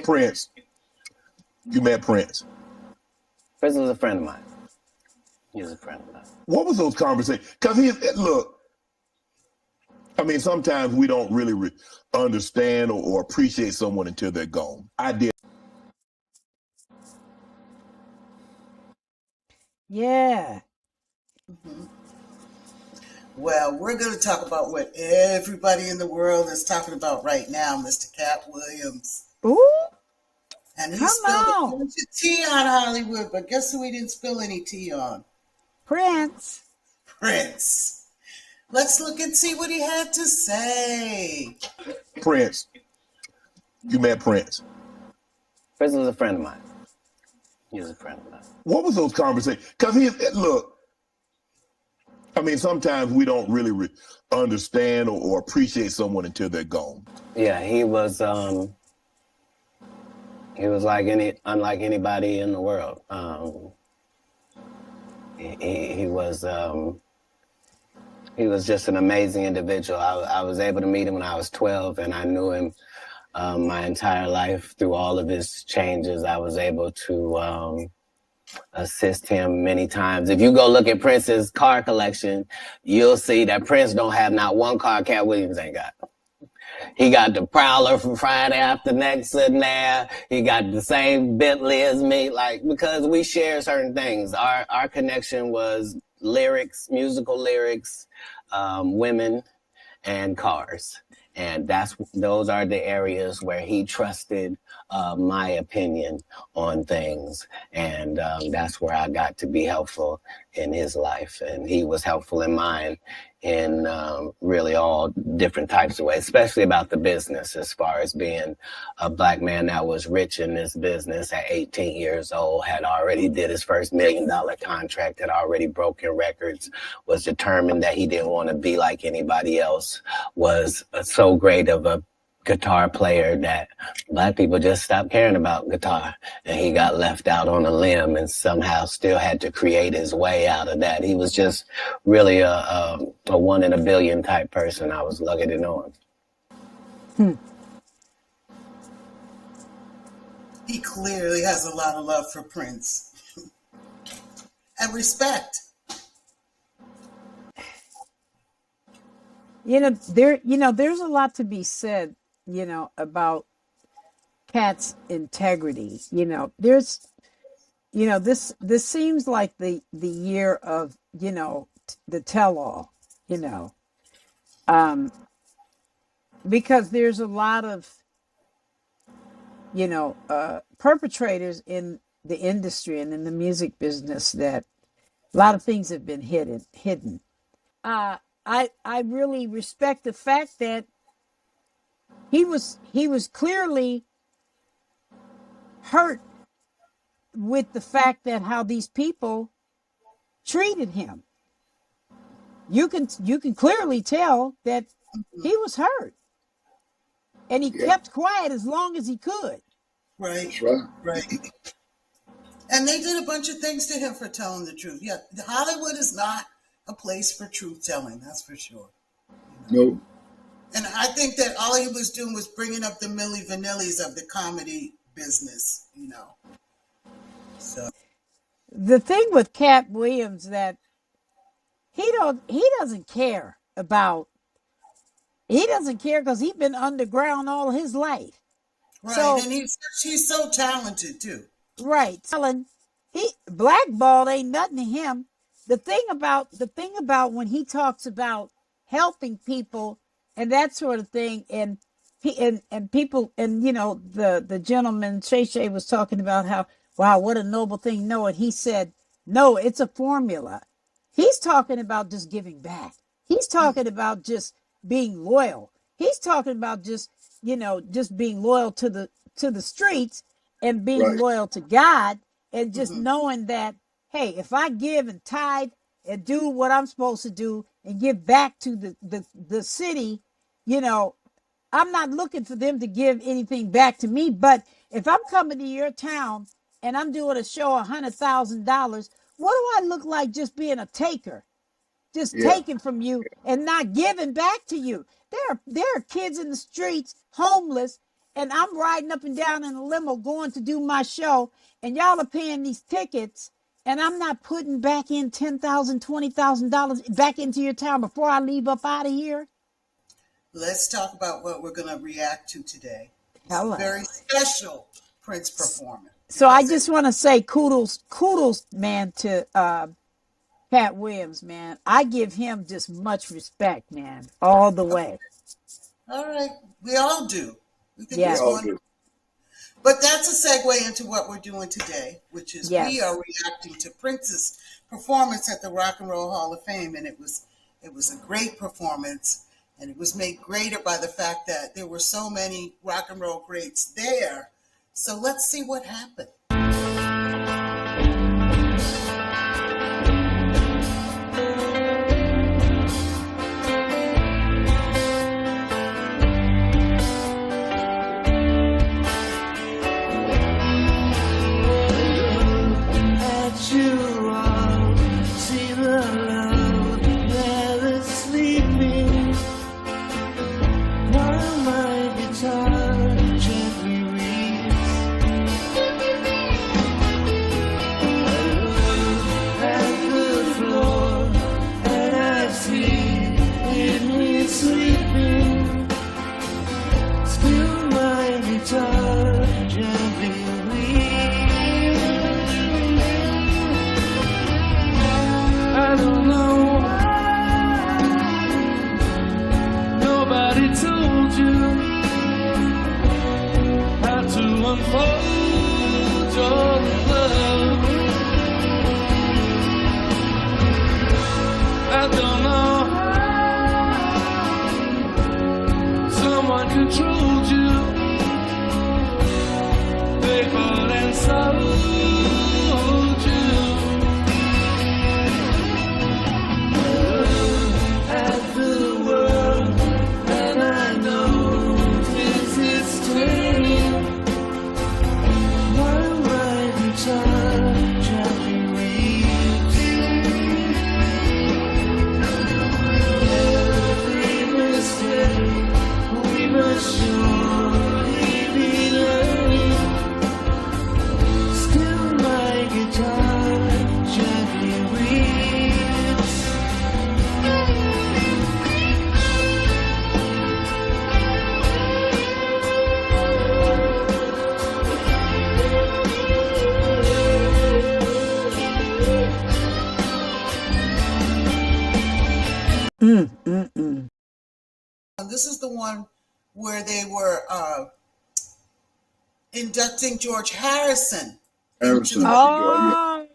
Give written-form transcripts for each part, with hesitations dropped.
Prince. You met Prince. Prince was a friend of mine. He was a friend of mine. What was those conversations? Because look, I mean, sometimes we don't really understand or appreciate someone until they're gone. I did. Yeah. Well, we're going to talk about what everybody in the world is talking about right now, Mr. Katt Williams. Ooh. And he Come spilled a on. bunch of tea on Hollywood, but guess who he didn't spill any tea on? Prince. Prince. Let's look and see what he had to say. Prince. You met Prince. Prince was a friend of mine. He was a friend of mine. What was those conversations? Because look, I mean, sometimes we don't really understand or appreciate someone until they're gone. Yeah, he was unlike anybody in the world. He was just an amazing individual. I was able to meet him when I was 12, and I knew him my entire life through all of his changes. I was able to assist him many times. If you go look at Prince's car collection, you'll see that Prince don't have not one car Katt Williams ain't got. He got the Prowler from Friday After Next sitting there. He got the same Bentley as me, because we share certain things. Our connection was lyrics, musical lyrics, women, and cars. And those are the areas where he trusted my opinion on things. And that's where I got to be helpful in his life. And he was helpful in mine in really all different types of ways, especially about the business, as far as being a Black man that was rich in this business at 18 years old, had already did his first $1 million contract, had already broken records, was determined that he didn't want to be like anybody else, was so great of a guitar player that Black people just stopped caring about guitar, and he got left out on a limb and somehow still had to create his way out of that. He was just really a 1 in a billion type person. I was lucky to know him. He clearly has a lot of love for Prince and respect. There's a lot to be said, about Katt's integrity. This seems like the year of, the tell-all, because there's a lot of, perpetrators in the industry and in the music business that a lot of things have been hidden. I really respect the fact that he was clearly hurt with the fact that how these people treated him. You can clearly tell that he was hurt, and he kept quiet as long as he could. Right. And they did a bunch of things to him for telling the truth. Yeah, Hollywood is not a place for truth telling, that's for sure. No. And I think that all he was doing was bringing up the Milli Vanillis of the comedy business, So the thing with Katt Williams that he doesn't care because he's been underground all his life. Right, so, and he's so talented too. Right, he blackballed ain't nothing to him. The thing about when he talks about helping people and that sort of thing, and people, and the gentleman Shay was talking about how, wow, what a noble thing. No, and he said, no, it's a formula. He's talking about just giving back. He's talking about just being loyal. He's talking about just being loyal to the streets and being loyal to God, and just knowing that, hey, if I give and tithe and do what I'm supposed to do and give back to the city, I'm not looking for them to give anything back to me. But if I'm coming to your town and I'm doing a show $100,000, what do I look like just being a taker? Just taking from you and not giving back to you. There are kids in the streets, homeless, and I'm riding up and down in a limo going to do my show, and y'all are paying these tickets, and I'm not putting back in $10,000, $20,000 back into your town before I leave up out of here. Let's talk about what we're going to react to today. It's Hello. a very special Prince performance. So I just want to say kudos, man, to Katt Williams, man. I give him just much respect, man, all the way. All right. We all do. We think Yeah. it's We all wonderful. do. But that's a segue into what we're doing today, which is Yes. we are reacting to Prince's performance at the Rock and Roll Hall of Fame, and it was a great performance, and it was made greater by the fact that there were so many rock and roll greats there. So let's see what happened. Controlled you, they bought and sold you. At the world, and I know this is turning. While my guitar gently weeps, every mistake we must surely be learning. Still my guitar gently weeps. And this is the one where they were inducting George Harrison. Harrison. Oh,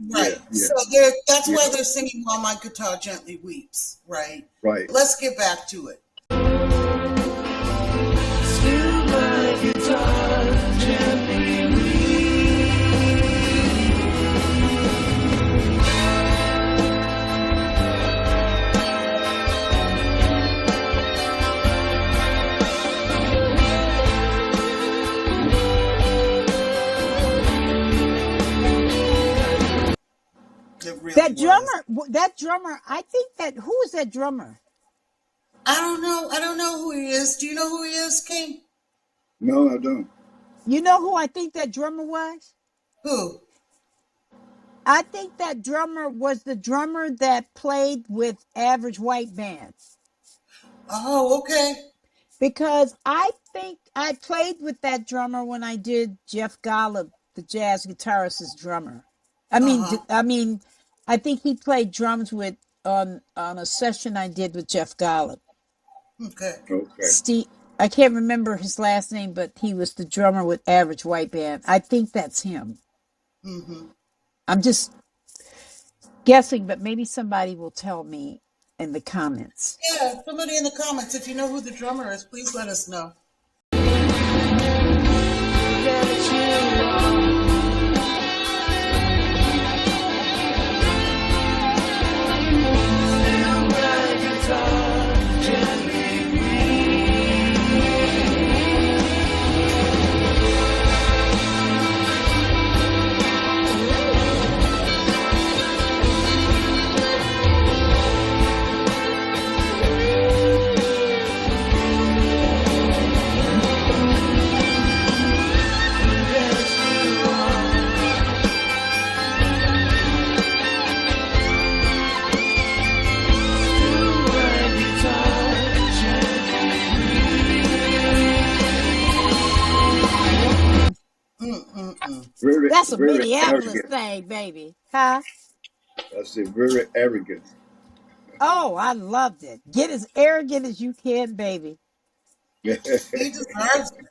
Right. Yeah. So that's why they're singing While My Guitar Gently Weeps, right? Right. Let's get back to it. Still my guitar gently It really that was. drummer, I think who is that drummer? I don't know who he is. Do you know who he is, King? No, I don't. You know who I think that drummer was? Who? I think that drummer was the drummer that played with Average White Band. Oh, okay. Because I think I played with that drummer when I did Jeff Golub, the jazz guitarist's drummer. I mean, I think he played drums with on a session I did with Jeff Golub. Okay. Okay. Steve, I can't remember his last name, but he was the drummer with Average White Band. I think that's him. Mm-hmm. I'm just guessing, but maybe somebody will tell me in the comments. Yeah, somebody in the comments, if you know who the drummer is, please let us know. Very, That's a very Minneapolis arrogant. thing, baby. Huh? I said very arrogant. Oh, I loved it. Get as arrogant as you can, baby. He deserves it.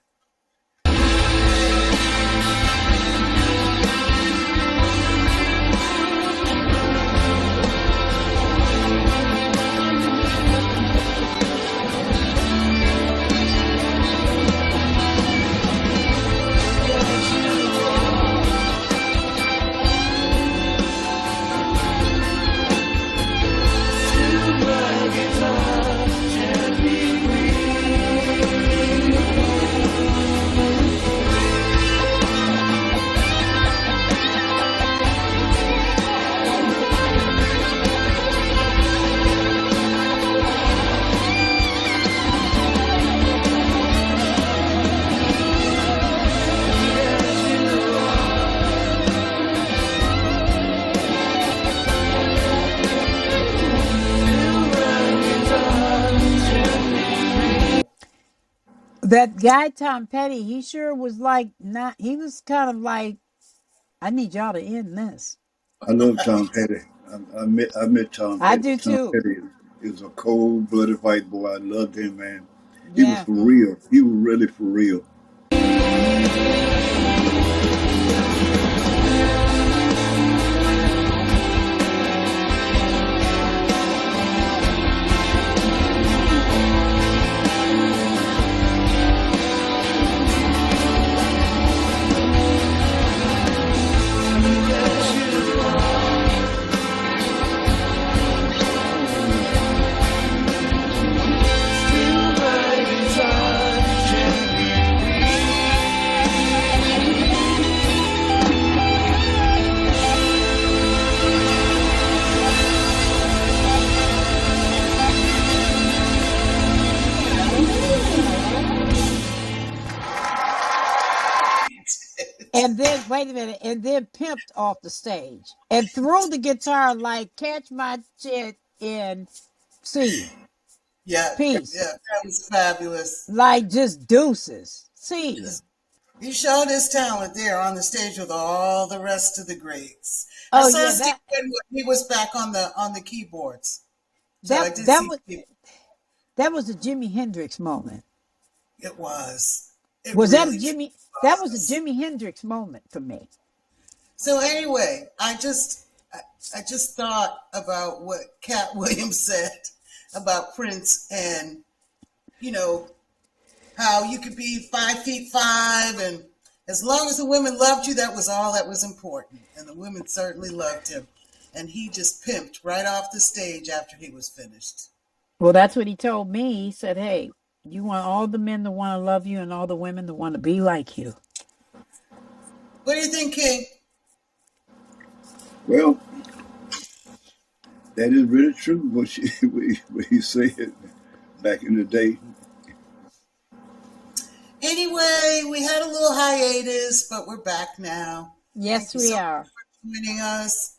That guy Tom Petty, he sure was like not. He was kind of like, I need y'all to end this. I love Tom Petty. I met Tom I Petty. do Tom too. Petty is a cold-blooded white boy. I loved him, man. He was Yeah. for real. He was really for real. And then wait a minute, and then pimped off the stage and threw the guitar like catch my shit in C. Yeah, Peace. yeah, that was fabulous. Like just deuces. C. He showed his talent there on the stage with all the rest of the greats. I Oh saw yeah, Steve when he was back on the keyboards. So I did that see was Steve. that was a Jimi Hendrix moment. It was. It Was that a really Jimmy? That was a was. Jimi Hendrix moment for me. So anyway, I just thought about what Katt Williams said about Prince, and you know how you could be 5'5", and as long as the women loved you, that was all that was important. And the women certainly loved him, and he just pimped right off the stage after he was finished. Well, that's what he told me. He said, "Hey, you want all the men to want to love you and all the women to want to be like you." What do you think, King? Well, that is really true. What he said back in the day. Anyway, we had a little hiatus, but we're back now. Yes, Thank you we so much are. for joining us.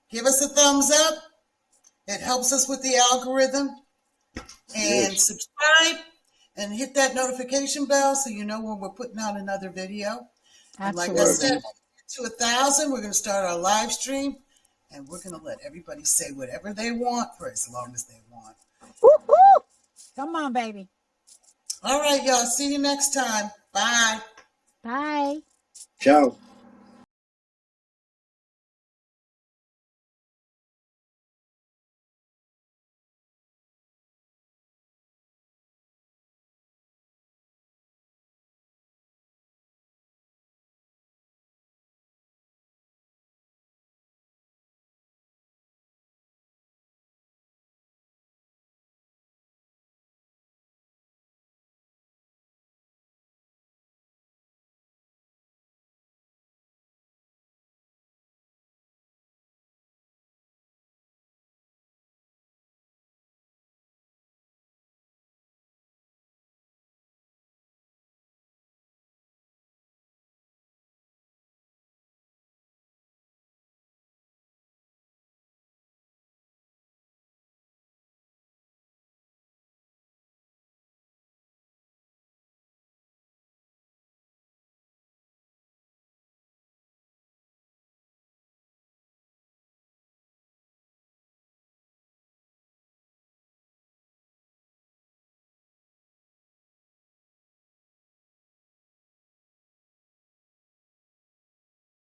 Give us a thumbs up. It helps us with the algorithm. And Yes. subscribe and hit that notification bell so you know when we're putting out another video. And like I Absolutely. said, to 1,000, we're going to start our live stream, and we're going to let everybody say whatever they want for as long as they want. Woo-hoo! Come on, baby. All right, y'all. See you next time. Bye. Bye. Ciao.